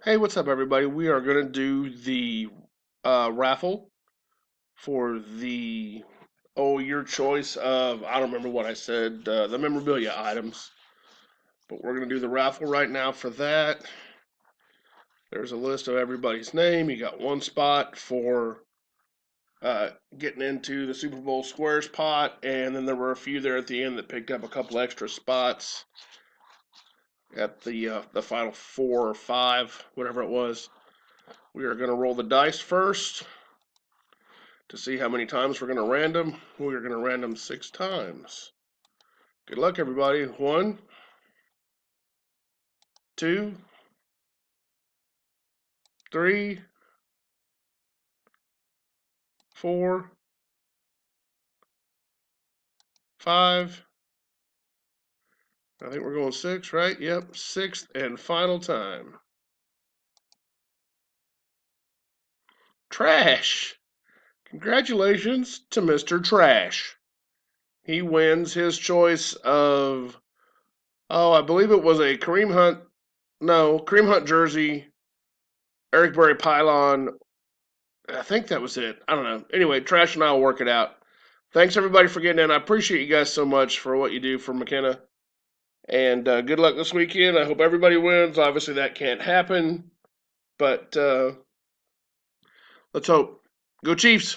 Hey, what's up, everybody? We are going to do the raffle for your choice of, I don't remember what I said, the memorabilia items. But we're going to do the raffle right now for that. There's a list of everybody's name. You got one spot for uh, getting into the Super Bowl squares pot, and then there were a few there at the end that picked up a couple extra spots at the final four or five, whatever it was. We are going to roll the dice first to see how many times we're going to random. We're going to random 6 times. Good luck, everybody. 1, 2, 3, 4, 5. I think we're going 6, right? Yep, sixth and final time. Trash. Congratulations to Mr. Trash. He wins his choice of, I believe it was a Kareem Hunt, no, Kareem Hunt jersey, Eric Berry pylon. I think that was it. I don't know. Anyway, Trash and I will work it out. Thanks everybody for getting in. I appreciate you guys so much for what you do for McKenna. And good luck this weekend. I hope everybody wins. Obviously, that can't happen, but let's hope. Go Chiefs!